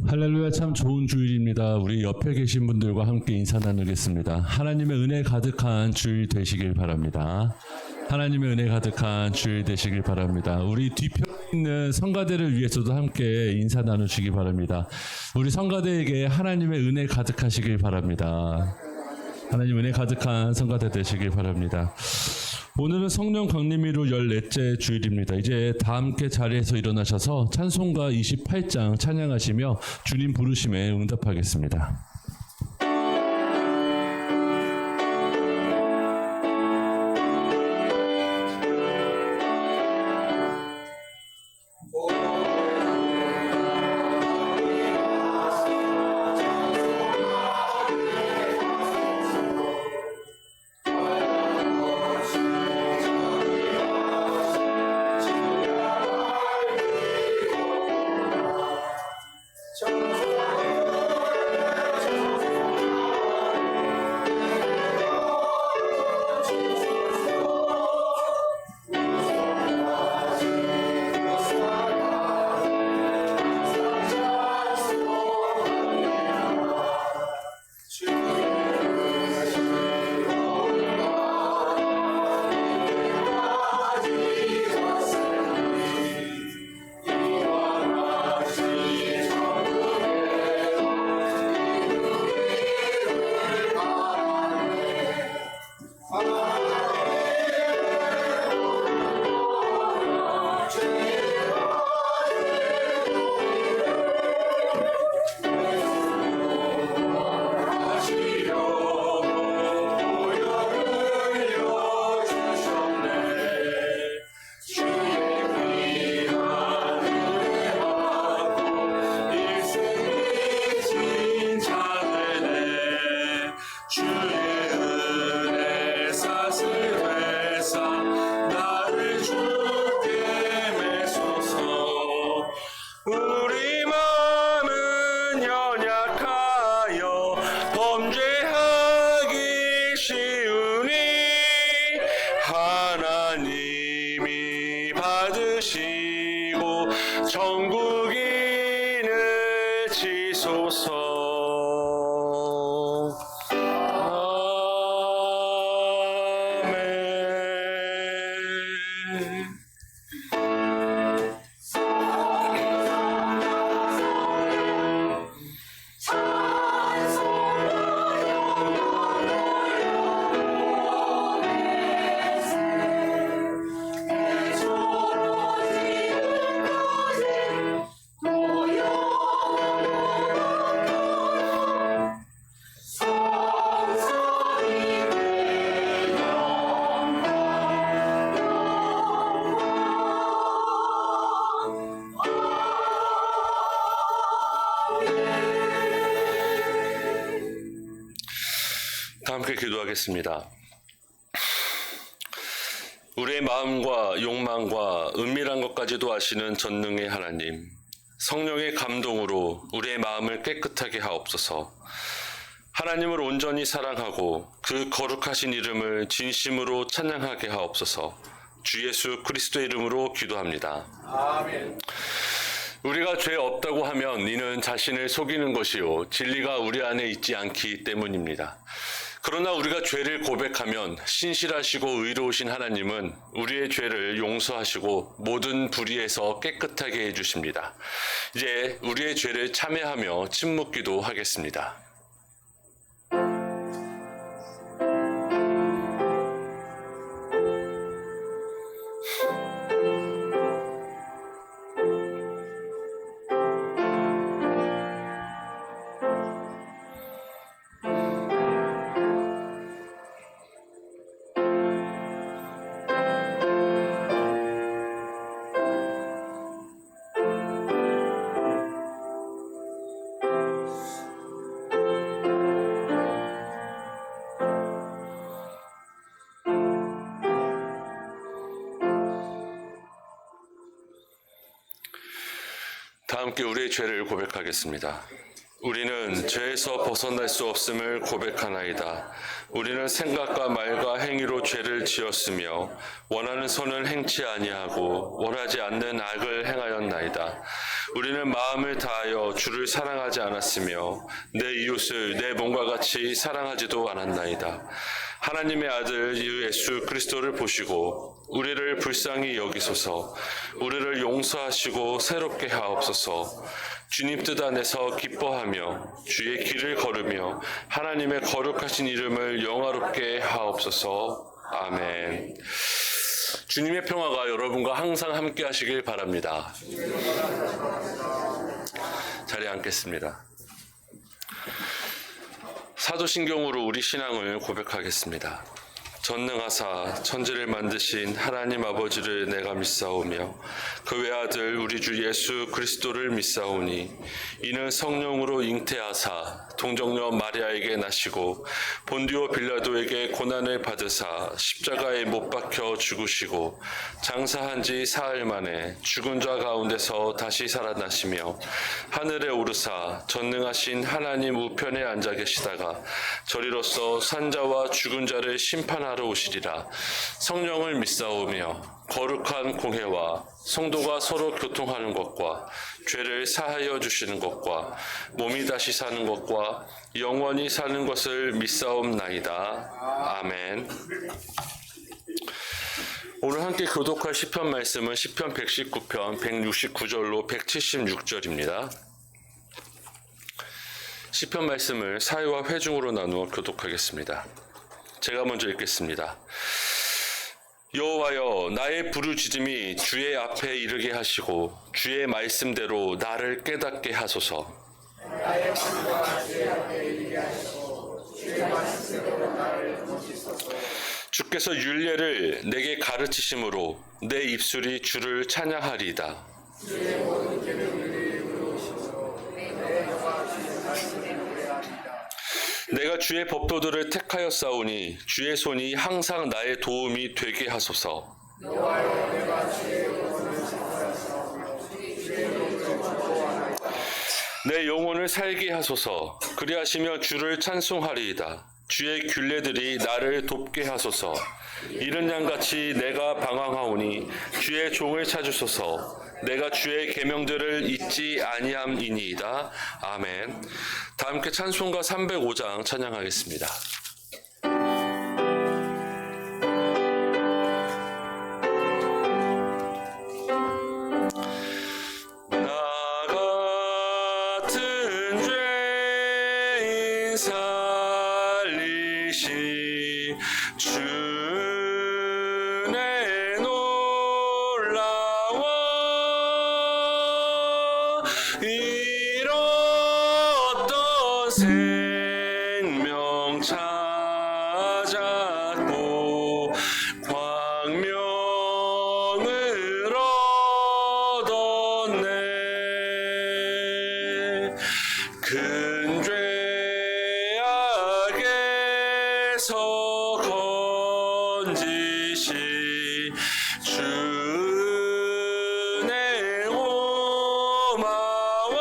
할렐루야, 참 좋은 주일입니다. 우리 옆에 계신 분들과 함께 인사 나누겠습니다. 하나님의 은혜 가득한 주일 되시길 바랍니다. 하나님의 은혜 가득한 주일 되시길 바랍니다. 우리 뒤편에 있는 성가대를 위해서도 함께 인사 나누시기 바랍니다. 우리 성가대에게 하나님의 은혜 가득하시길 바랍니다. 하나님 은혜 가득한 성가대 되시길 바랍니다. 오늘은 성령 강림일로 14째 주일입니다. 이제 다 함께 자리에서 일어나셔서 찬송가 28장 찬양하시며 주님 부르심에 응답하겠습니다. 전국인을 지소서. 함께 기도하겠습니다. 우리의 마음과 욕망과 은밀한 것까지도 아시는 전능의 하나님, 성령의 감동으로 우리의 마음을 깨끗하게 하옵소서. 하나님을 온전히 사랑하고 그 거룩하신 이름을 진심으로 찬양하게 하옵소서. 주 예수 그리스도의 이름으로 기도합니다. 아멘. 우리가 죄 없다고 하면 이는 자신을 속이는 것이요 진리가 우리 안에 있지 않기 때문입니다. 그러나 우리가 죄를 고백하면 신실하시고 의로우신 하나님은 우리의 죄를 용서하시고 모든 불의에서 깨끗하게 해주십니다. 이제 우리의 죄를 참회하며 침묵기도 하겠습니다. 다 함께 우리의 죄를 고백하겠습니다. 우리는 죄에서 벗어날 수 없음을 고백하나이다. 우리는 생각과 말과 행위로 죄를 지었으며 원하는 선을 행치 아니하고 원하지 않는 악을 행하였나이다. 우리는 마음을 다하여 주를 사랑하지 않았으며 내 이웃을 내 몸과 같이 사랑하지도 않았나이다. 하나님의 아들 예수 그리스도를 보시고 우리를 불쌍히 여기소서. 우리를 용서하시고 새롭게 하옵소서. 주님 뜻 안에서 기뻐하며 주의 길을 걸으며 하나님의 거룩하신 이름을 영화롭게 하옵소서. 아멘. 주님의 평화가 여러분과 항상 함께 하시길 바랍니다. 자리에 앉겠습니다. 사도신경으로 우리 신앙을 고백하겠습니다. 전능하사 천지를 만드신 하나님 아버지를 내가 믿사오며 그 외아들 우리 주 예수 그리스도를 믿사오니 이는 성령으로 잉태하사 동정녀 마리아에게 나시고 본디오 빌라도에게 고난을 받으사 십자가에 못 박혀 죽으시고 장사한 지 사흘 만에 죽은 자 가운데서 다시 살아나시며 하늘에 오르사 전능하신 하나님 우편에 앉아 계시다가 저리로서 산자와 죽은 자를 심판하러 오시리라. 성령을 믿사오며 거룩한 공회와 성도가 서로 교통하는 것과 죄를 사하여 주시는 것과 몸이 다시 사는 것과 영원히 사는 것을 믿사옵나이다. 아멘. 오늘 함께 교독할 시편 말씀은 시편 119편 169절로 176절입니다. 시편 말씀을 사회와 회중으로 나누어 교독하겠습니다. 제가 먼저 읽겠습니다. 여호와여, 나의 부르짖음이 주의 앞에 이르게 하시고 주의 말씀대로 나를 깨닫게 하소서. 주께서 율례를 내게 가르치심으로 내 입술이 주를 찬양하리이다. 내가 주의 법도들을 택하여 싸우니 주의 손이 항상 나의 도움이 되게 하소서. 내 영혼을 살게 하소서. 그리하시며 주를 찬송하리이다. 주의 균례들이 나를 돕게 하소서. 이른 양같이 내가 방황하오니 주의 종을 찾으소서. 내가 주의 계명들을 잊지 아니함이니이다. 아멘. 다 함께 찬송가 305장 찬양하겠습니다. 생명 찾았고 광명을 얻었네. 큰 죄악에서 건지시 주의 고마워.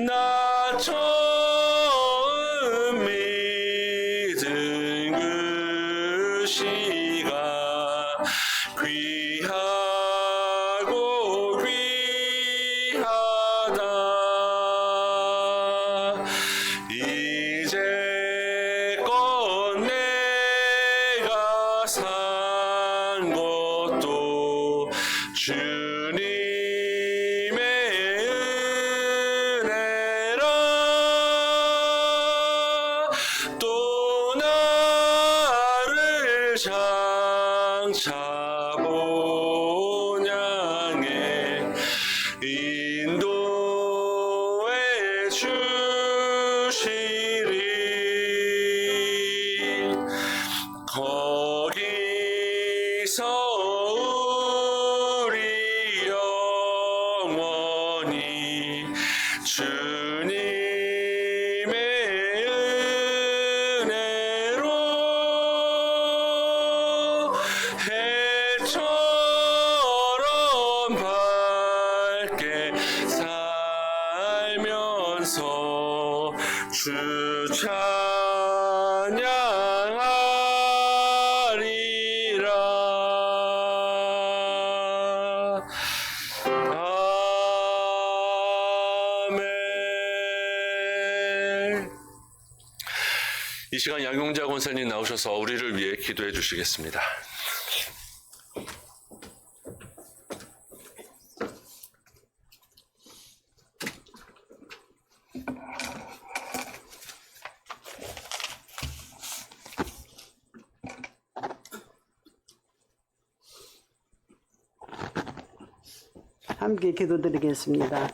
나 처음 믿은 그 시가 귀하고 귀하다. 이제껏 내가 산 것도 주님의 또 나를 장차 본향에 인도해 주시리. 거기서 우리 영원히 주님의 은혜로 해처럼 밝게 살면서 주 찬양하리라. 이 시간 양용자 권사님 나오셔서 우리를 위해 기도해 주시겠습니다. 함께 기도드리겠습니다.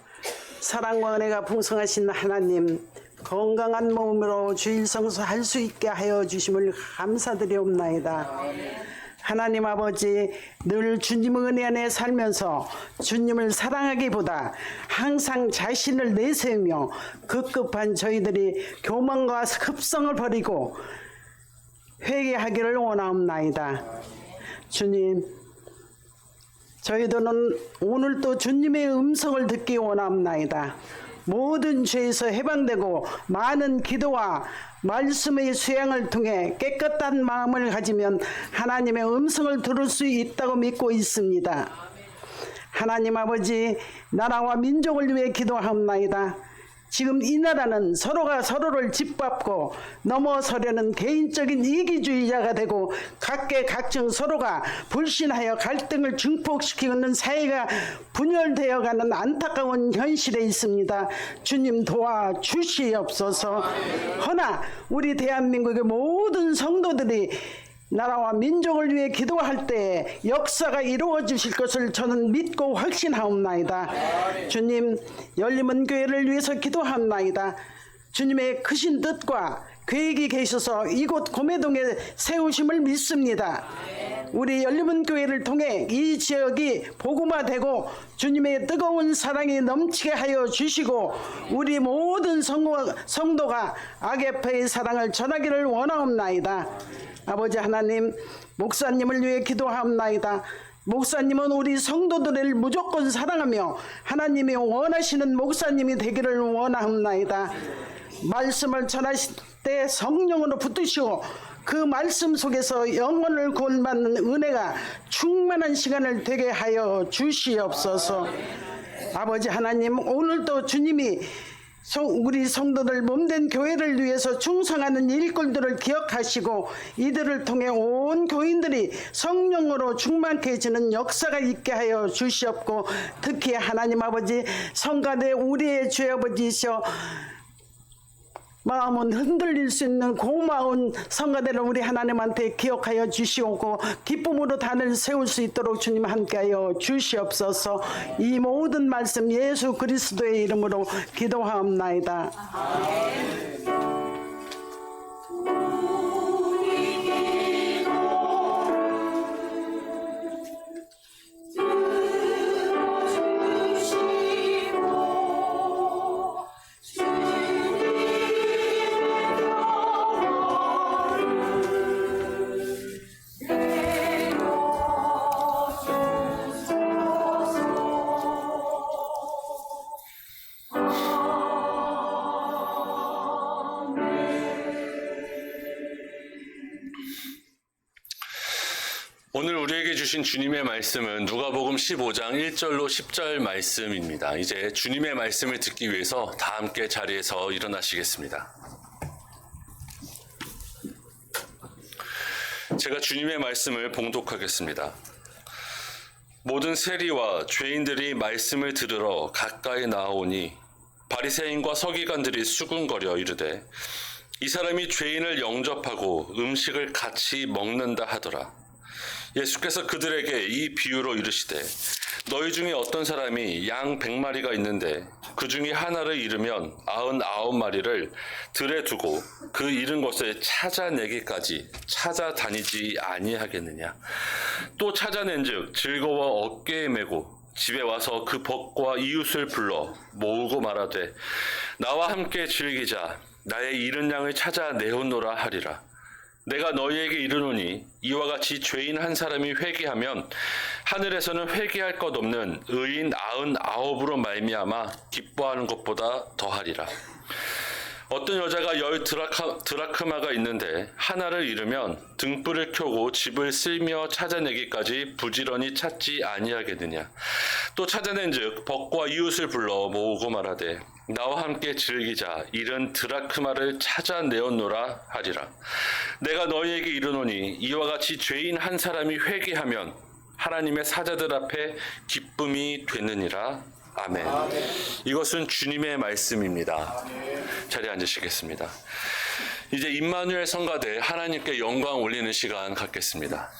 사랑과 은혜가 풍성하신 하나님, 건강한 몸으로 주일 성수할 수 있게 하여 주심을 감사드리옵나이다. 하나님 아버지, 늘 주님의 은혜 안에 살면서 주님을 사랑하기보다 항상 자신을 내세우며 급급한 저희들이 교만과 흡성을 버리고 회개하기를 원하옵나이다. 주님, 저희들은 오늘 또 주님의 음성을 듣기 원합나이다. 모든 죄에서 해방되고 많은 기도와 말씀의 수양을 통해 깨끗한 마음을 가지면 하나님의 음성을 들을 수 있다고 믿고 있습니다. 하나님 아버지, 나라와 민족을 위해 기도하옵나이다. 지금 이 나라는 서로가 서로를 짓밟고 넘어서려는 개인적인 이기주의자가 되고 각계각층 서로가 불신하여 갈등을 증폭시키는 사회가 분열되어가는 안타까운 현실에 있습니다. 주님 도와주시옵소서. 허나 우리 대한민국의 모든 성도들이 나라와 민족을 위해 기도할 때 역사가 이루어 주실 것을 저는 믿고 확신하옵나이다. 주님, 열림은 교회를 위해서 기도하옵나이다. 주님의 크신 뜻과 계획이 계셔서 이곳 고매동에 세우심을 믿습니다. 우리 열림은 교회를 통해 이 지역이 복음화되고 주님의 뜨거운 사랑이 넘치게 하여 주시고 우리 모든 성도가 아게페의 사랑을 전하기를 원하옵나이다. 아버지 하나님, 목사님을 위해 기도하옵나이다. 목사님은 우리 성도들을 무조건 사랑하며 하나님이 원하시는 목사님이 되기를 원하옵나이다. 말씀을 전하실 때 성령으로 붙드시고 그 말씀 속에서 영혼을 구원받는 은혜가 충만한 시간을 되게 하여 주시옵소서. 아버지 하나님, 오늘도 주님이 우리 성도들 몸된 교회를 위해서 충성하는 일꾼들을 기억하시고 이들을 통해 온 교인들이 성령으로 충만해지는 역사가 있게 하여 주시옵고, 특히 하나님 아버지, 성가대 우리의 주아버지이셔 마음은 흔들릴 수 있는 고마운 성가대를 우리 하나님한테 기억하여 주시옵고 기쁨으로 단을 세울 수 있도록 주님 함께하여 주시옵소서. 이 모든 말씀 예수 그리스도의 이름으로 기도하옵나이다. 오늘 우리에게 주신 주님의 말씀은 누가복음 15장 1절로 10절 말씀입니다. 이제 주님의 말씀을 듣기 위해서 다 함께 자리에서 일어나시겠습니다. 제가 주님의 말씀을 봉독하겠습니다. 모든 세리와 죄인들이 말씀을 들으러 가까이 나아오니 바리새인과 서기관들이 수군거려 이르되 이 사람이 죄인을 영접하고 음식을 같이 먹는다 하더라. 예수께서 그들에게 이 비유로 이르시되 너희 중에 어떤 사람이 양 100마리가 있는데 그 중에 하나를 잃으면 99마리를 들에 두고 그 잃은 것을 찾아내기까지 찾아다니지 아니하겠느냐. 또 찾아낸즉 즐거워 어깨에 메고 집에 와서 그 벗과 이웃을 불러 모으고 말하되 나와 함께 즐기자. 나의 잃은 양을 찾아내오노라 하리라. 내가 너희에게 이르노니 이와 같이 죄인 한 사람이 회개하면 하늘에서는 회개할 것 없는 의인 99으로 말미암아 기뻐하는 것보다 더하리라. 어떤 여자가 10 드라크마가 있는데 하나를 잃으면 등불을 켜고 집을 쓸며 찾아내기까지 부지런히 찾지 아니하겠느냐. 또 찾아낸즉 벗과 이웃을 불러 모으고 말하되 나와 함께 즐기자. 잃은 드라크마를 찾아내었노라 하리라. 내가 너희에게 이르노니 이와 같이 죄인 한 사람이 회개하면 하나님의 사자들 앞에 기쁨이 되느니라. 아멘. 이것은 주님의 말씀입니다. 자리에 앉으시겠습니다. 이제 임마누엘 성가대 하나님께 영광 올리는 시간 갖겠습니다.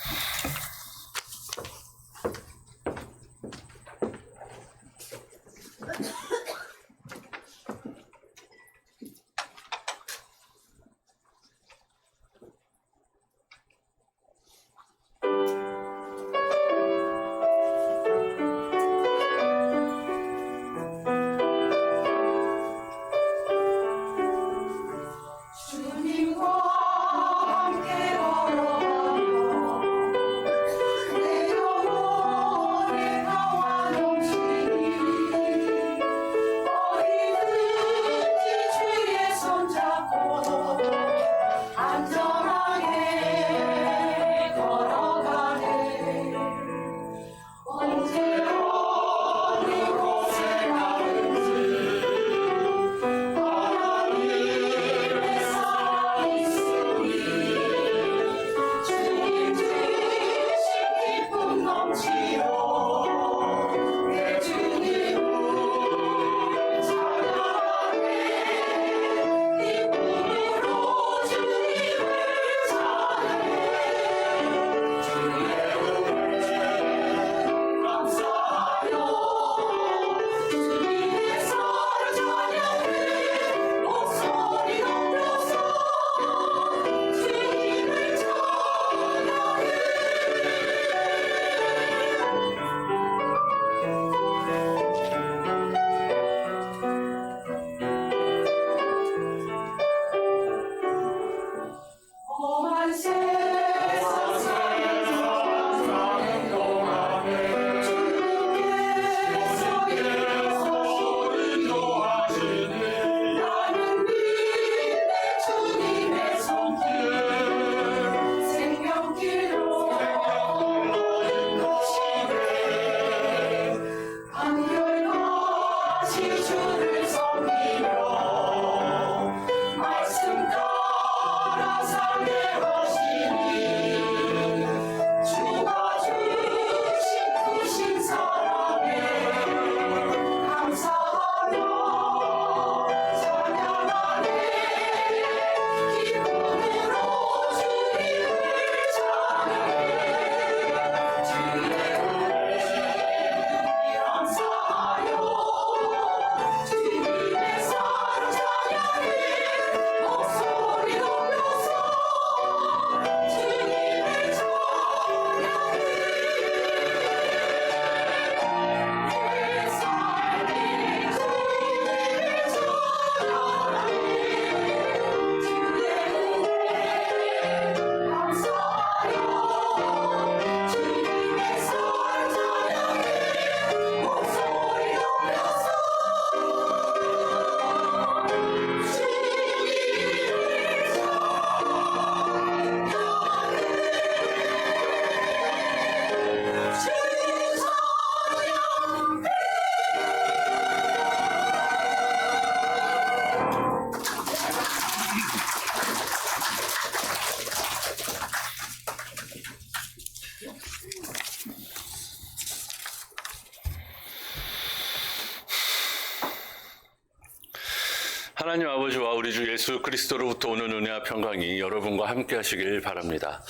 하나님 아버지와 우리 주 예수 그리스도로부터 오는 은혜와 평강이 여러분과 함께 하시길 바랍니다.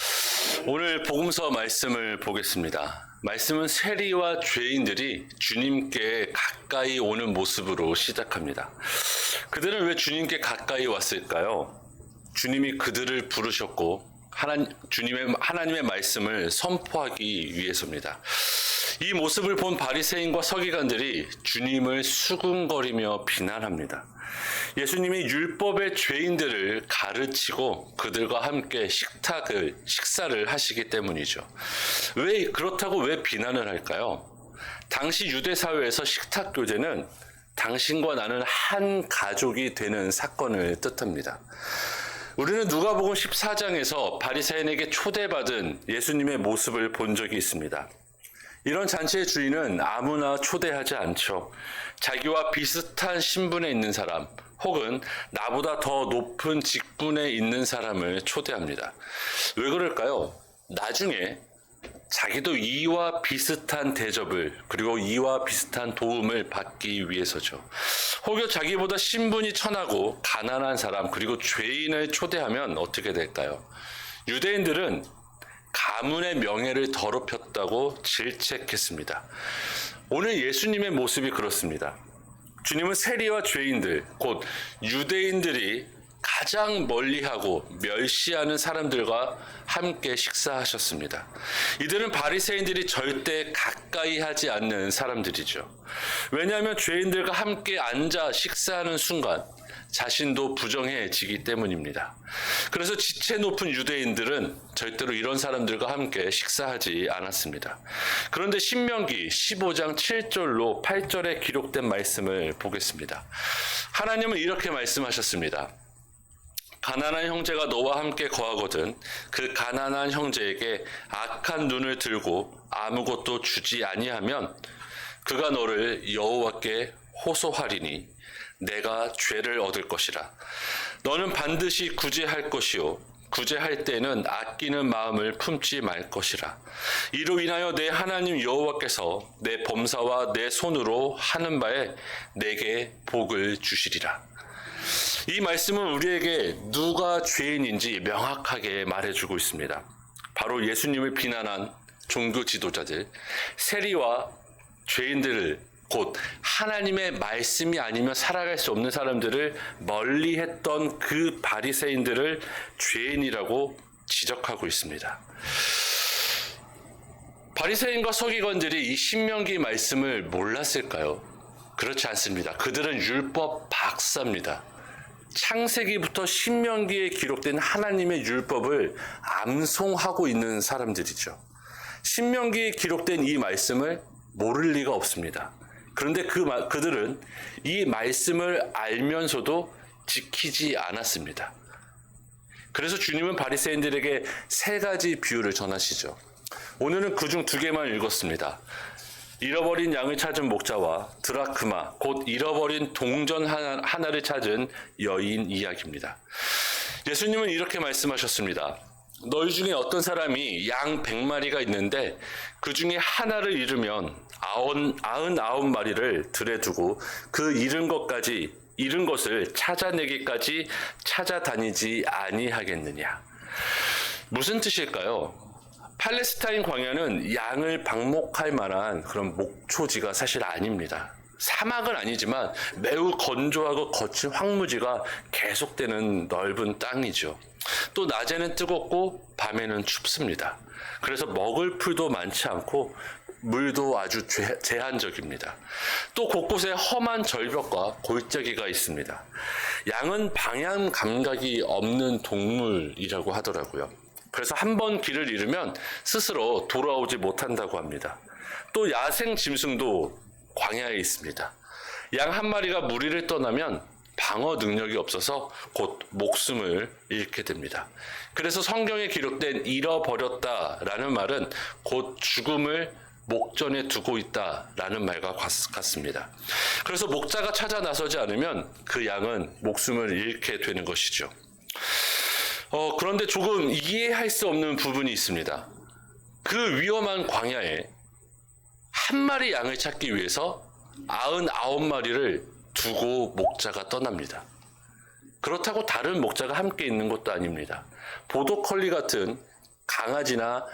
오늘 복음서 말씀을 보겠습니다. 말씀은 세리와 죄인들이 주님께 가까이 오는 모습으로 시작합니다. 그들은 왜 주님께 가까이 왔을까요? 주님이 그들을 부르셨고 하나님의 말씀을 선포하기 위해서입니다. 이 모습을 본 바리새인과 서기관들이 주님을 수군거리며 비난합니다. 예수님이 율법의 죄인들을 가르치고 그들과 함께 식사를 하시기 때문이죠. 그렇다고 왜 비난을 할까요? 당시 유대 사회에서 식탁 교제는 당신과 나는 한 가족이 되는 사건을 뜻합니다. 우리는 누가복음 14장에서 바리새인에게 초대받은 예수님의 모습을 본 적이 있습니다. 이런 잔치의 주인은 아무나 초대하지 않죠. 자기와 비슷한 신분에 있는 사람, 혹은 나보다 더 높은 직분에 있는 사람을 초대합니다. 왜 그럴까요? 나중에 자기도 이와 비슷한 대접을, 그리고 이와 비슷한 도움을 받기 위해서죠. 혹여 자기보다 신분이 천하고 가난한 사람, 그리고 죄인을 초대하면 어떻게 될까요? 유대인들은 가문의 명예를 더럽혔다고 질책했습니다. 오늘 예수님의 모습이 그렇습니다. 주님은 세리와 죄인들, 곧 유대인들이 가장 멀리하고 멸시하는 사람들과 함께 식사하셨습니다. 이들은 바리새인들이 절대 가까이 하지 않는 사람들이죠. 왜냐하면 죄인들과 함께 앉아 식사하는 순간 자신도 부정해지기 때문입니다. 그래서 지체 높은 유대인들은 절대로 이런 사람들과 함께 식사하지 않았습니다. 그런데 신명기 15장 7절로 8절에 기록된 말씀을 보겠습니다. 하나님은 이렇게 말씀하셨습니다. 가난한 형제가 너와 함께 거하거든 그 가난한 형제에게 악한 눈을 들고 아무것도 주지 아니하면 그가 너를 여호와께 호소하리니 내가 죄를 얻을 것이라. 너는 반드시 구제할 것이요 구제할 때는 아끼는 마음을 품지 말 것이라. 이로 인하여 내 하나님 여호와께서 내 범사와 내 손으로 하는 바에 내게 복을 주시리라. 이 말씀은 우리에게 누가 죄인인지 명확하게 말해주고 있습니다. 바로 예수님을 비난한 종교 지도자들, 세리와 죄인들을, 곧 하나님의 말씀이 아니면 살아갈 수 없는 사람들을 멀리했던 그 바리새인들을 죄인이라고 지적하고 있습니다. 바리새인과 서기관들이 이 신명기 말씀을 몰랐을까요? 그렇지 않습니다. 그들은 율법 박사입니다. 창세기부터 신명기에 기록된 하나님의 율법을 암송하고 있는 사람들이죠. 신명기에 기록된 이 말씀을 모를 리가 없습니다. 그런데 그들은 이 말씀을 알면서도 지키지 않았습니다. 그래서 주님은 바리새인들에게 세 가지 비유를 전하시죠. 오늘은 그중 두 개만 읽었습니다. 잃어버린 양을 찾은 목자와 드라크마, 곧 잃어버린 동전 하나를 찾은 여인 이야기입니다. 예수님은 이렇게 말씀하셨습니다. 너희 중에 어떤 사람이 양 100마리가 있는데 그 중에 하나를 잃으면 99마리를 들에 두고 그 잃은 것을 찾아내기까지 찾아다니지 아니하겠느냐. 무슨 뜻일까요? 팔레스타인 광야는 양을 방목할 만한 그런 목초지가 사실 아닙니다. 사막은 아니지만 매우 건조하고 거친 황무지가 계속되는 넓은 땅이죠. 또 낮에는 뜨겁고 밤에는 춥습니다. 그래서 먹을 풀도 많지 않고 물도 아주 제한적입니다. 또 곳곳에 험한 절벽과 골짜기가 있습니다. 양은 방향 감각이 없는 동물이라고 하더라고요. 그래서 한 번 길을 잃으면 스스로 돌아오지 못한다고 합니다. 또 야생 짐승도 광야에 있습니다. 양 한 마리가 무리를 떠나면 방어 능력이 없어서 곧 목숨을 잃게 됩니다. 그래서 성경에 기록된 잃어버렸다라는 말은 곧 죽음을 목전에 두고 있다라는 말과 같습니다. 그래서 목자가 찾아 나서지 않으면 그 양은 목숨을 잃게 되는 것이죠. 그런데 조금 이해할 수 없는 부분이 있습니다. 그 위험한 광야에 한 마리 양을 찾기 위해서 99마리를 두고 목자가 떠납니다. 그렇다고 다른 목자가 함께 있는 것도 아닙니다. 보더컬리 같은 강아지나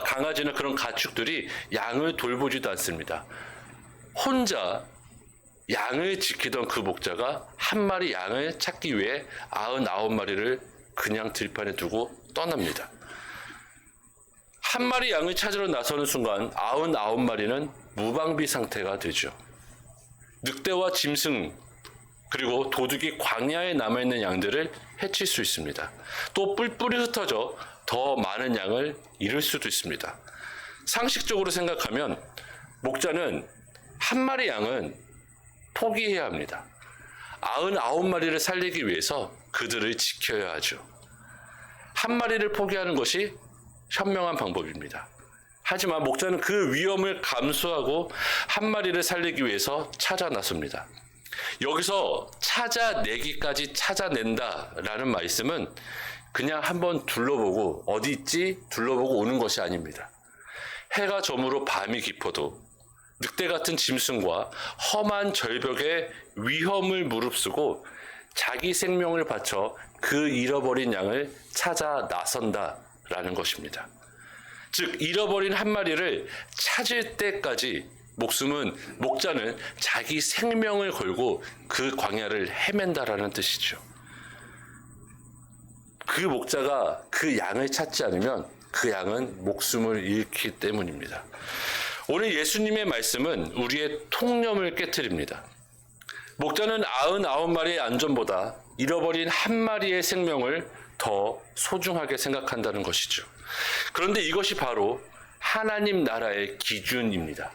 강아지나 그런 가축들이 양을 돌보지도 않습니다. 혼자 양을 지키던 그 목자가 한 마리 양을 찾기 위해 99마리를 그냥 들판에 두고 떠납니다. 한 마리 양을 찾으러 나서는 순간 99마리는 무방비 상태가 되죠. 늑대와 짐승 그리고 도둑이 광야에 남아있는 양들을 해칠 수 있습니다. 또 뿔뿔이 흩어져 더 많은 양을 잃을 수도 있습니다. 상식적으로 생각하면 목자는 한 마리 양은 포기해야 합니다. 99마리를 살리기 위해서 그들을 지켜야 하죠. 한 마리를 포기하는 것이 현명한 방법입니다. 하지만 목자는 그 위험을 감수하고 한 마리를 살리기 위해서 찾아 나섭니다. 여기서 찾아내기까지 찾아낸다라는 말씀은 그냥 한번 둘러보고 어디 있지 둘러보고 오는 것이 아닙니다. 해가 저물어 밤이 깊어도 늑대 같은 짐승과 험한 절벽의 위험을 무릅쓰고 자기 생명을 바쳐 그 잃어버린 양을 찾아 나선다라는 것입니다. 즉 잃어버린 한 마리를 찾을 때까지 목자는 자기 생명을 걸고 그 광야를 헤맨다라는 뜻이죠. 그 목자가 그 양을 찾지 않으면 그 양은 목숨을 잃기 때문입니다. 오늘 예수님의 말씀은 우리의 통념을 깨트립니다. 목자는 99마리의 안전보다 잃어버린 한 마리의 생명을 더 소중하게 생각한다는 것이죠. 그런데 이것이 바로 하나님 나라의 기준입니다.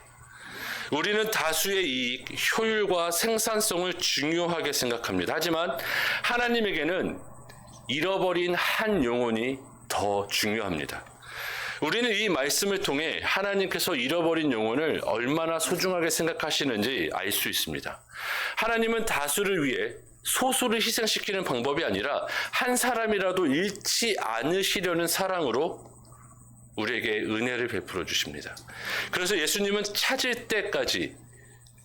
우리는 다수의 이익, 효율과 생산성을 중요하게 생각합니다. 하지만 하나님에게는 잃어버린 한 영혼이 더 중요합니다. 우리는 이 말씀을 통해 하나님께서 잃어버린 영혼을 얼마나 소중하게 생각하시는지 알 수 있습니다. 하나님은 다수를 위해 소수를 희생시키는 방법이 아니라 한 사람이라도 잃지 않으시려는 사랑으로 우리에게 은혜를 베풀어 주십니다. 그래서 예수님은 찾을 때까지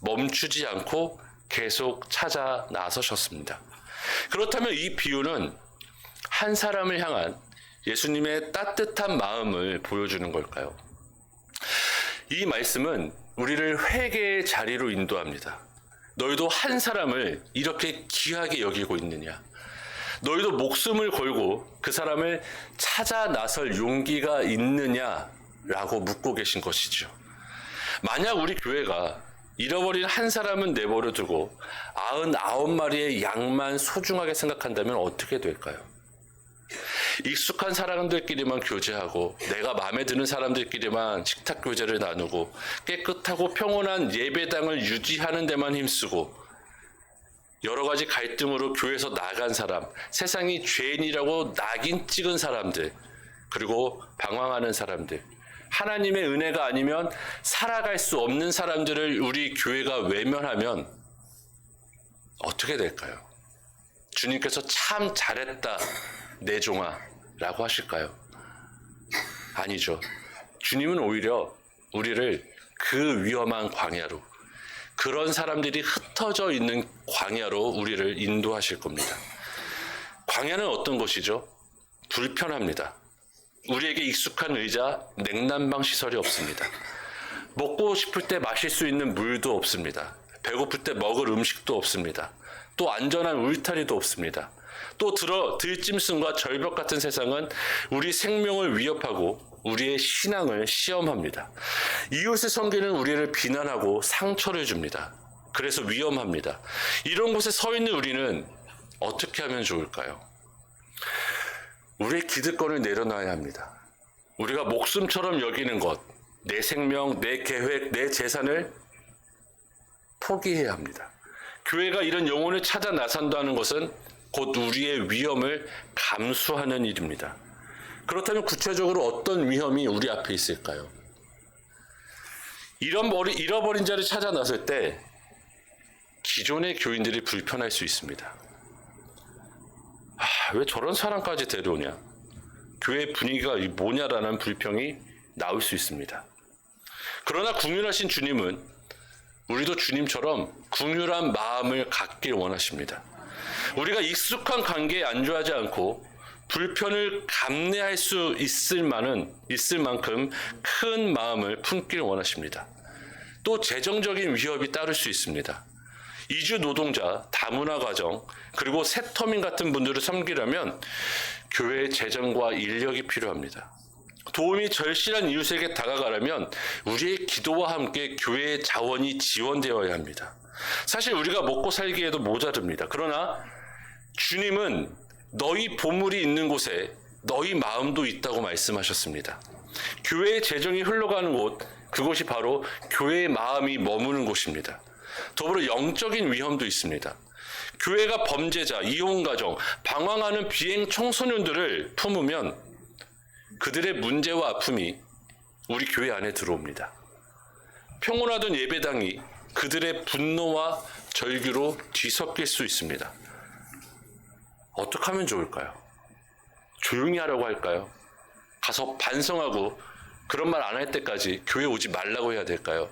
멈추지 않고 계속 찾아 나서셨습니다. 그렇다면 이 비유는 한 사람을 향한 예수님의 따뜻한 마음을 보여주는 걸까요? 이 말씀은 우리를 회개의 자리로 인도합니다. 너희도 한 사람을 이렇게 귀하게 여기고 있느냐? 너희도 목숨을 걸고 그 사람을 찾아 나설 용기가 있느냐라고 묻고 계신 것이죠. 만약 우리 교회가 잃어버린 한 사람은 내버려 두고 99마리의 양만 소중하게 생각한다면 어떻게 될까요? 익숙한 사람들끼리만 교제하고 내가 마음에 드는 사람들끼리만 식탁 교제를 나누고 깨끗하고 평온한 예배당을 유지하는 데만 힘쓰고 여러 가지 갈등으로 교회에서 나간 사람, 세상이 죄인이라고 낙인 찍은 사람들, 그리고 방황하는 사람들, 하나님의 은혜가 아니면 살아갈 수 없는 사람들을 우리 교회가 외면하면 어떻게 될까요? 주님께서 참 잘했다, 내 종아 라고 하실까요? 아니죠. 주님은 오히려 우리를 그 위험한 광야로, 그런 사람들이 흩어져 있는 광야로 우리를 인도하실 겁니다. 광야는 어떤 곳이죠? 불편합니다. 우리에게 익숙한 의자, 냉난방 시설이 없습니다. 먹고 싶을 때 마실 수 있는 물도 없습니다. 배고플 때 먹을 음식도 없습니다. 또 안전한 울타리도 없습니다. 또 들짐승과 절벽 같은 세상은 우리 생명을 위협하고 우리의 신앙을 시험합니다. 이웃의 성기는 우리를 비난하고 상처를 줍니다. 그래서 위험합니다. 이런 곳에 서 있는 우리는 어떻게 하면 좋을까요? 우리의 기득권을 내려놔야 합니다. 우리가 목숨처럼 여기는 것, 내 생명, 내 계획, 내 재산을 포기해야 합니다. 교회가 이런 영혼을 찾아 나선다는 것은 곧 우리의 위험을 감수하는 일입니다. 그렇다면 구체적으로 어떤 위험이 우리 앞에 있을까요? 잃어버린 자를 찾아 나설 때 기존의 교인들이 불편할 수 있습니다. 왜 저런 사람까지 데려오냐? 교회 분위기가 뭐냐라는 불평이 나올 수 있습니다. 그러나 긍휼하신 주님은 우리도 주님처럼 긍휼한 마음을 갖길 원하십니다. 우리가 익숙한 관계에 안주하지 않고 불편을 감내할 수 있을 만큼 큰 마음을 품길 원하십니다. 또 재정적인 위협이 따를 수 있습니다. 이주 노동자, 다문화 가정, 그리고 세터민 같은 분들을 섬기려면 교회의 재정과 인력이 필요합니다. 도움이 절실한 이웃에게 다가가려면 우리의 기도와 함께 교회의 자원이 지원되어야 합니다. 사실 우리가 먹고 살기에도 모자릅니다. 그러나 주님은 너희 보물이 있는 곳에 너희 마음도 있다고 말씀하셨습니다. 교회의 재정이 흘러가는 곳, 그곳이 바로 교회의 마음이 머무는 곳입니다. 더불어 영적인 위험도 있습니다. 교회가 범죄자, 이혼가정, 방황하는 비행 청소년들을 품으면 그들의 문제와 아픔이 우리 교회 안에 들어옵니다. 평온하던 예배당이 그들의 분노와 절규로 뒤섞일 수 있습니다. 어떻게 하면 좋을까요? 조용히 하라고 할까요? 가서 반성하고 그런 말 안 할 때까지 교회 오지 말라고 해야 될까요?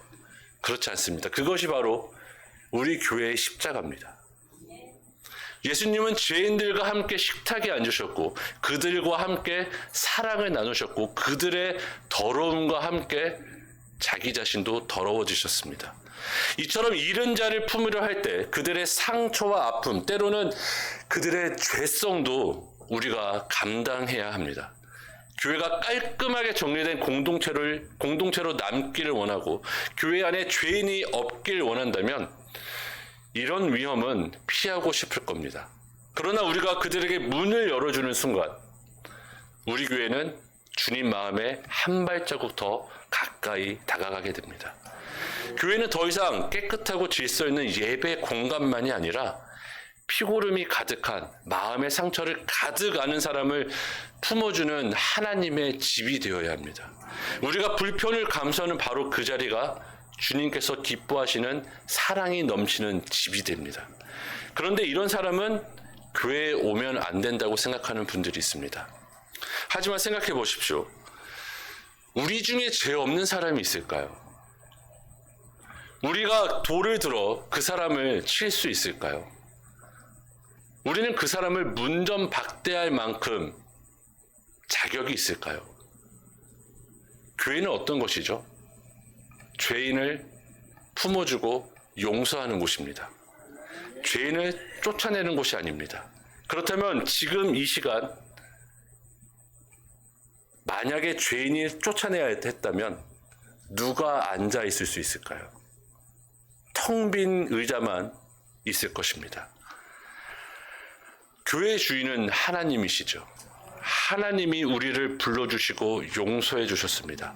그렇지 않습니다. 그것이 바로 우리 교회의 십자가입니다. 예수님은 죄인들과 함께 식탁에 앉으셨고 그들과 함께 사랑을 나누셨고 그들의 더러움과 함께 자기 자신도 더러워지셨습니다. 이처럼 잃은 자를 품으려 할 때 그들의 상처와 아픔, 때로는 그들의 죄성도 우리가 감당해야 합니다. 교회가 깔끔하게 정리된 공동체로 남기를 원하고 교회 안에 죄인이 없길 원한다면 이런 위험은 피하고 싶을 겁니다. 그러나 우리가 그들에게 문을 열어주는 순간 우리 교회는 주님 마음에 한 발자국 더 가까이 다가가게 됩니다. 교회는 더 이상 깨끗하고 질서 있는 예배 공간만이 아니라 피고름이 가득한 마음의 상처를 가득 아는 사람을 품어주는 하나님의 집이 되어야 합니다. 우리가 불편을 감수하는 바로 그 자리가 주님께서 기뻐하시는 사랑이 넘치는 집이 됩니다. 그런데 이런 사람은 교회에 오면 안 된다고 생각하는 분들이 있습니다. 하지만 생각해 보십시오. 우리 중에 죄 없는 사람이 있을까요? 우리가 돌을 들어 그 사람을 칠 수 있을까요? 우리는 그 사람을 문전박대할 만큼 자격이 있을까요? 교회는 어떤 것이죠? 죄인을 품어주고 용서하는 곳입니다. 죄인을 쫓아내는 곳이 아닙니다. 그렇다면 지금 이 시간 만약에 죄인이 쫓아내야 했다면 누가 앉아 있을 수 있을까요? 텅 빈 의자만 있을 것입니다. 교회의 주인은 하나님이시죠. 하나님이 우리를 불러주시고 용서해 주셨습니다.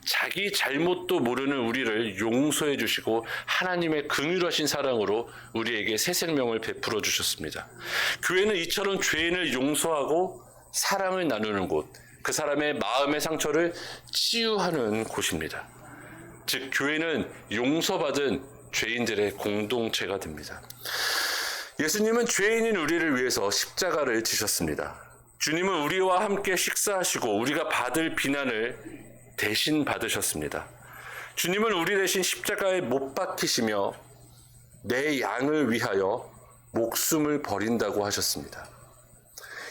자기 잘못도 모르는 우리를 용서해 주시고 하나님의 긍휼하신 사랑으로 우리에게 새 생명을 베풀어 주셨습니다. 교회는 이처럼 죄인을 용서하고 사랑을 나누는 곳, 그 사람의 마음의 상처를 치유하는 곳입니다. 즉 교회는 용서받은 죄인들의 공동체가 됩니다. 예수님은 죄인인 우리를 위해서 십자가를 지셨습니다. 주님은 우리와 함께 식사하시고 우리가 받을 비난을 대신 받으셨습니다. 주님은 우리 대신 십자가에 못 박히시며 내 양을 위하여 목숨을 버린다고 하셨습니다.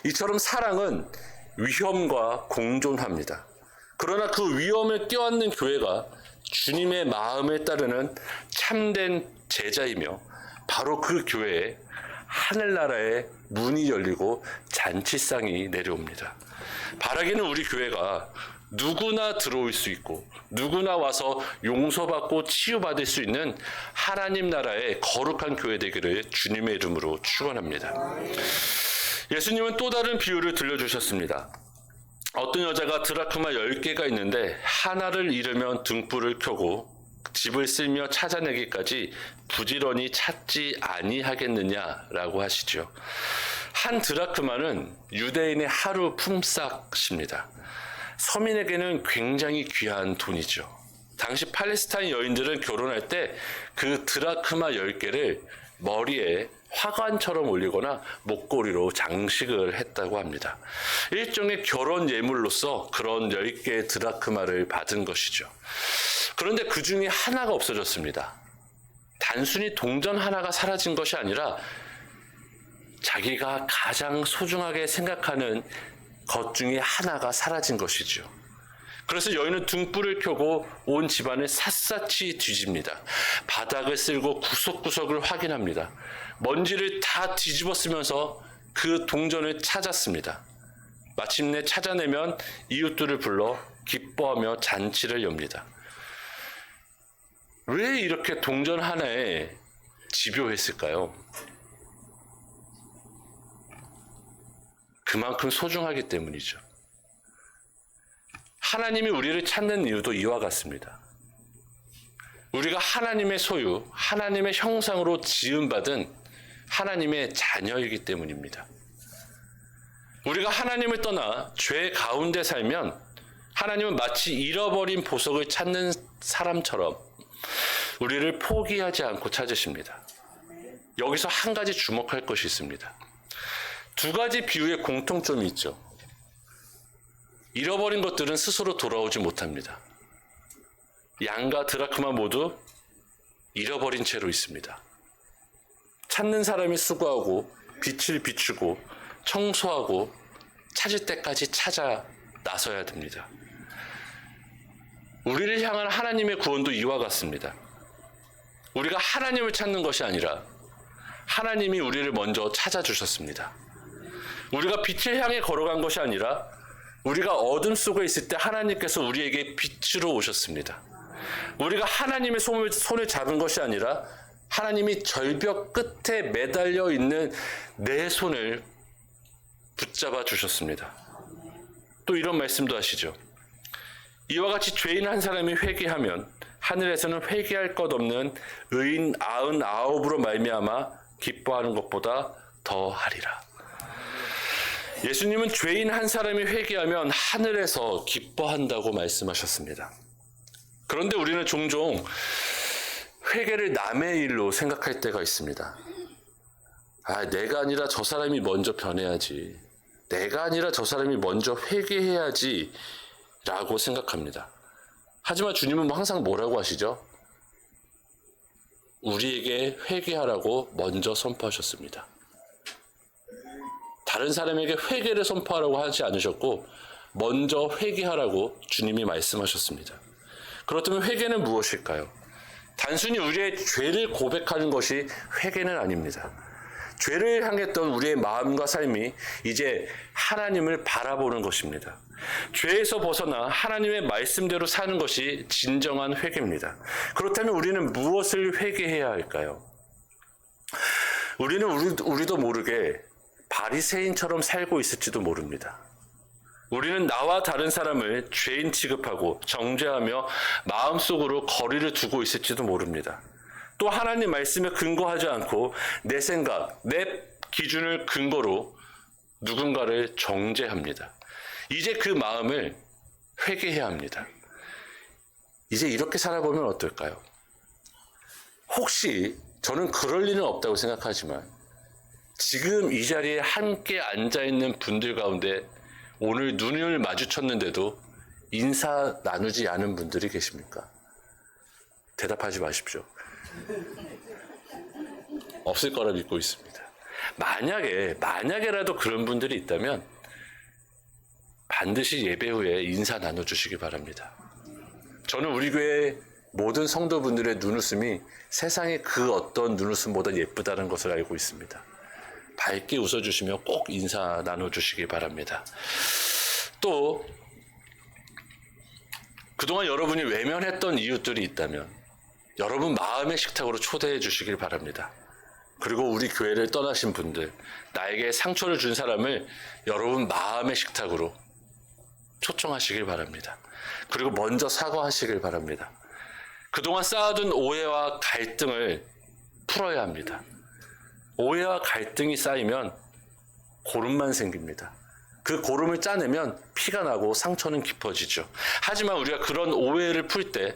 이처럼 사랑은 위험과 공존합니다. 그러나 그 위험을 껴안는 교회가 주님의 마음을 따르는 참된 제자이며 바로 그 교회에 하늘나라의 문이 열리고 잔치상이 내려옵니다. 바라기는 우리 교회가 누구나 들어올 수 있고 누구나 와서 용서받고 치유받을 수 있는 하나님 나라의 거룩한 교회 되기를 주님의 이름으로 축원합니다. 예수님은 또 다른 비유를 들려주셨습니다. 어떤 여자가 드라크마 10개가 있는데 하나를 잃으면 등불을 켜고 집을 쓸며 찾아내기까지 부지런히 찾지 아니하겠느냐라고 하시죠. 한 드라크마는 유대인의 하루 품삯입니다. 서민에게는 굉장히 귀한 돈이죠. 당시 팔레스타인 여인들은 결혼할 때 그 드라크마 10개를 머리에 화관처럼 올리거나 목걸이로 장식을 했다고 합니다. 일종의 결혼 예물로서 그런 10개의 드라크마를 받은 것이죠. 그런데 그 중에 하나가 없어졌습니다. 단순히 동전 하나가 사라진 것이 아니라 자기가 가장 소중하게 생각하는 것 중에 하나가 사라진 것이죠. 그래서 여인은 등불을 켜고 온 집안을 샅샅이 뒤집니다. 바닥을 쓸고 구석구석을 확인합니다. 먼지를 다 뒤집어 쓰면서 그 동전을 찾았습니다. 마침내 찾아내면 이웃들을 불러 기뻐하며 잔치를 엽니다. 왜 이렇게 동전 하나에 집요했을까요? 그만큼 소중하기 때문이죠. 하나님이 우리를 찾는 이유도 이와 같습니다. 우리가 하나님의 소유, 하나님의 형상으로 지음받은 하나님의 자녀이기 때문입니다. 우리가 하나님을 떠나 죄 가운데 살면 하나님은 마치 잃어버린 보석을 찾는 사람처럼 우리를 포기하지 않고 찾으십니다. 여기서 한 가지 주목할 것이 있습니다. 두 가지 비유의 공통점이 있죠. 잃어버린 것들은 스스로 돌아오지 못합니다. 양과 드라크마 모두 잃어버린 채로 있습니다. 찾는 사람이 수고하고 빛을 비추고 청소하고 찾을 때까지 찾아 나서야 됩니다. 우리를 향한 하나님의 구원도 이와 같습니다. 우리가 하나님을 찾는 것이 아니라 하나님이 우리를 먼저 찾아주셨습니다. 우리가 빛을 향해 걸어간 것이 아니라 우리가 어둠 속에 있을 때 하나님께서 우리에게 빛으로 오셨습니다. 우리가 하나님의 손을 잡은 것이 아니라 하나님이 절벽 끝에 매달려 있는 내 손을 붙잡아 주셨습니다. 또 이런 말씀도 하시죠. 이와 같이 죄인 한 사람이 회개하면 하늘에서는 회개할 것 없는 의인 99으로 말미암아 기뻐하는 것보다 더하리라. 예수님은 죄인 한 사람이 회개하면 하늘에서 기뻐한다고 말씀하셨습니다. 그런데 우리는 종종 회개를 남의 일로 생각할 때가 있습니다. 내가 아니라 저 사람이 먼저 변해야지. 내가 아니라 저 사람이 먼저 회개해야지 라고 생각합니다. 하지만 주님은 항상 뭐라고 하시죠? 우리에게 회개하라고 먼저 선포하셨습니다. 다른 사람에게 회개를 선포하라고 하지 않으셨고 먼저 회개하라고 주님이 말씀하셨습니다. 그렇다면 회개는 무엇일까요? 단순히 우리의 죄를 고백하는 것이 회개는 아닙니다. 죄를 향했던 우리의 마음과 삶이 이제 하나님을 바라보는 것입니다. 죄에서 벗어나 하나님의 말씀대로 사는 것이 진정한 회개입니다. 그렇다면 우리는 무엇을 회개해야 할까요? 우리도 모르게 바리새인처럼 살고 있을지도 모릅니다. 우리는 나와 다른 사람을 죄인 취급하고 정죄하며 마음속으로 거리를 두고 있을지도 모릅니다. 또 하나님 말씀에 근거하지 않고 내 생각, 내 기준을 근거로 누군가를 정죄합니다. 이제 그 마음을 회개해야 합니다. 이제 이렇게 살아보면 어떨까요? 혹시 저는 그럴 리는 없다고 생각하지만 지금 이 자리에 함께 앉아있는 분들 가운데 오늘 눈을 마주쳤는데도 인사 나누지 않은 분들이 계십니까? 대답하지 마십시오. 없을 거라 믿고 있습니다. 만약에라도 그런 분들이 있다면 반드시 예배 후에 인사 나눠주시기 바랍니다. 저는 우리 교회 모든 성도분들의 눈웃음이 세상의 그 어떤 눈웃음보다 예쁘다는 것을 알고 있습니다. 밝게 웃어주시며 꼭 인사 나눠주시기 바랍니다. 또 그동안 여러분이 외면했던 이웃들이 있다면 여러분 마음의 식탁으로 초대해 주시길 바랍니다. 그리고 우리 교회를 떠나신 분들, 나에게 상처를 준 사람을 여러분 마음의 식탁으로 초청하시길 바랍니다. 그리고 먼저 사과하시길 바랍니다. 그동안 쌓아둔 오해와 갈등을 풀어야 합니다. 오해와 갈등이 쌓이면 고름만 생깁니다. 그 고름을 짜내면 피가 나고 상처는 깊어지죠. 하지만 우리가 그런 오해를 풀 때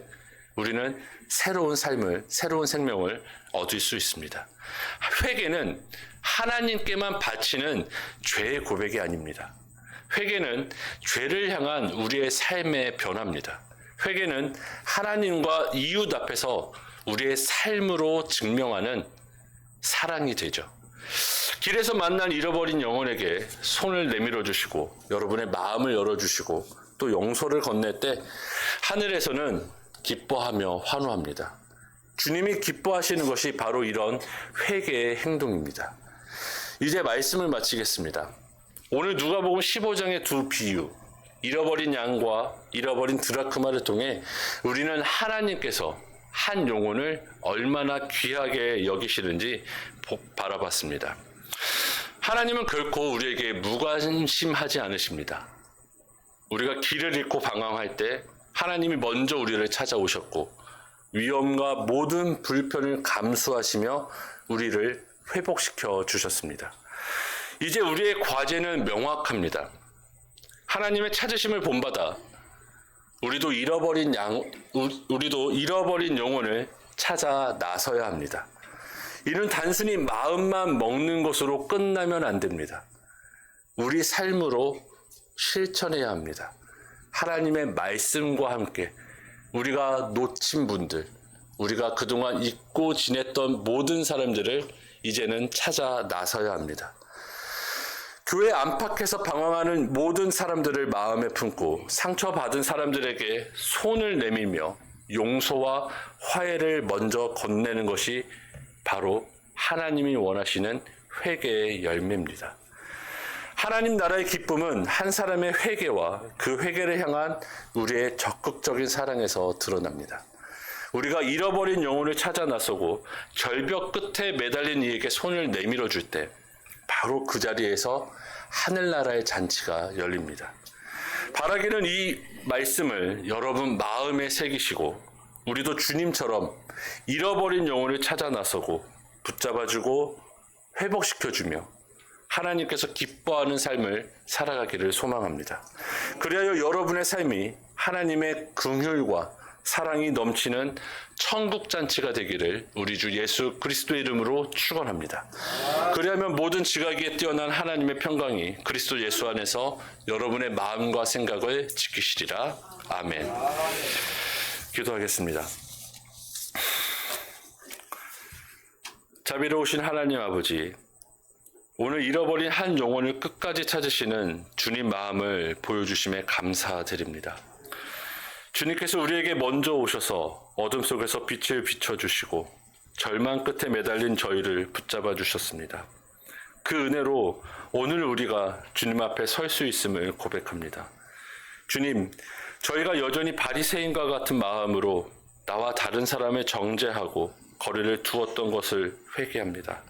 우리는 새로운 삶을, 새로운 생명을 얻을 수 있습니다. 회개는 하나님께만 바치는 죄의 고백이 아닙니다. 회개는 죄를 향한 우리의 삶의 변화입니다. 회개는 하나님과 이웃 앞에서 우리의 삶으로 증명하는 사랑이 되죠. 길에서 만난 잃어버린 영혼에게 손을 내밀어 주시고 여러분의 마음을 열어주시고 또 용서를 건넬 때 하늘에서는 기뻐하며 환호합니다. 주님이 기뻐하시는 것이 바로 이런 회개의 행동입니다. 이제 말씀을 마치겠습니다. 오늘 누가복음 15장의 두 비유, 잃어버린 양과 잃어버린 드라크마를 통해 우리는 하나님께서 한 영혼을 얼마나 귀하게 여기시는지 바라봤습니다. 하나님은 결코 우리에게 무관심하지 않으십니다. 우리가 길을 잃고 방황할 때 하나님이 먼저 우리를 찾아오셨고 위험과 모든 불편을 감수하시며 우리를 회복시켜 주셨습니다. 이제 우리의 과제는 명확합니다. 하나님의 찾으심을 본받아 우리도 잃어버린 영혼을 찾아 나서야 합니다. 이는 단순히 마음만 먹는 것으로 끝나면 안 됩니다. 우리 삶으로 실천해야 합니다. 하나님의 말씀과 함께 우리가 놓친 분들, 우리가 그동안 잊고 지냈던 모든 사람들을 이제는 찾아 나서야 합니다. 교회 안팎에서 방황하는 모든 사람들을 마음에 품고 상처받은 사람들에게 손을 내밀며 용서와 화해를 먼저 건네는 것이 바로 하나님이 원하시는 회개의 열매입니다. 하나님 나라의 기쁨은 한 사람의 회개와 그 회개를 향한 우리의 적극적인 사랑에서 드러납니다. 우리가 잃어버린 영혼을 찾아 나서고 절벽 끝에 매달린 이에게 손을 내밀어 줄 때 바로 그 자리에서 하늘나라의 잔치가 열립니다. 바라기는 이 말씀을 여러분 마음에 새기시고 우리도 주님처럼 잃어버린 영혼을 찾아 나서고 붙잡아주고 회복시켜주며 하나님께서 기뻐하는 삶을 살아가기를 소망합니다. 그리하여 여러분의 삶이 하나님의 긍휼과 사랑이 넘치는 천국잔치가 되기를 우리 주 예수 그리스도의 이름으로 축원합니다. 그리하면 모든 지각에 뛰어난 하나님의 평강이 그리스도 예수 안에서 여러분의 마음과 생각을 지키시리라. 아멘. 기도하겠습니다. 자비로우신 하나님 아버지, 오늘 잃어버린 한 영혼을 끝까지 찾으시는 주님 마음을 보여주심에 감사드립니다. 주님께서 우리에게 먼저 오셔서 어둠 속에서 빛을 비춰주시고 절망 끝에 매달린 저희를 붙잡아 주셨습니다. 그 은혜로 오늘 우리가 주님 앞에 설 수 있음을 고백합니다. 주님, 저희가 여전히 바리새인과 같은 마음으로 나와 다른 사람을 정죄하고 거리를 두었던 것을 회개합니다.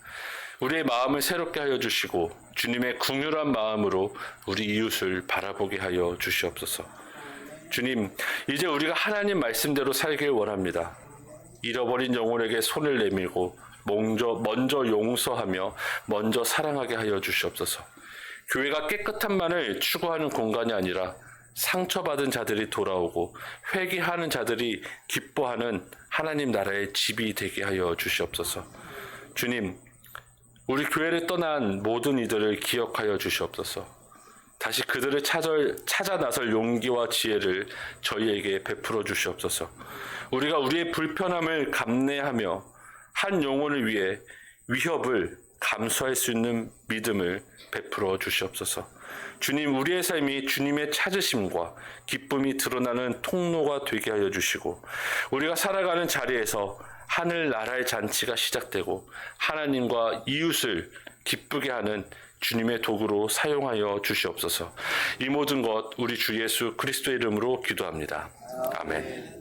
우리의 마음을 새롭게 하여 주시고 주님의 긍휼한 마음으로 우리 이웃을 바라보게 하여 주시옵소서. 주님, 이제 우리가 하나님 말씀대로 살길 원합니다. 잃어버린 영혼에게 손을 내밀고 먼저 용서하며 먼저 사랑하게 하여 주시옵소서. 교회가 깨끗함만을 추구하는 공간이 아니라 상처받은 자들이 돌아오고 회개하는 자들이 기뻐하는 하나님 나라의 집이 되게 하여 주시옵소서. 주님, 우리 교회를 떠난 모든 이들을 기억하여 주시옵소서. 다시 그들을 찾아 나설 용기와 지혜를 저희에게 베풀어 주시옵소서. 우리가 우리의 불편함을 감내하며 한 영혼을 위해 위협을 감수할 수 있는 믿음을 베풀어 주시옵소서. 주님, 우리의 삶이 주님의 찾으심과 기쁨이 드러나는 통로가 되게 하여 주시고 우리가 살아가는 자리에서 하늘 나라의 잔치가 시작되고 하나님과 이웃을 기쁘게 하는 주님의 도구로 사용하여 주시옵소서. 이 모든 것 우리 주 예수 그리스도의 이름으로 기도합니다. 아멘.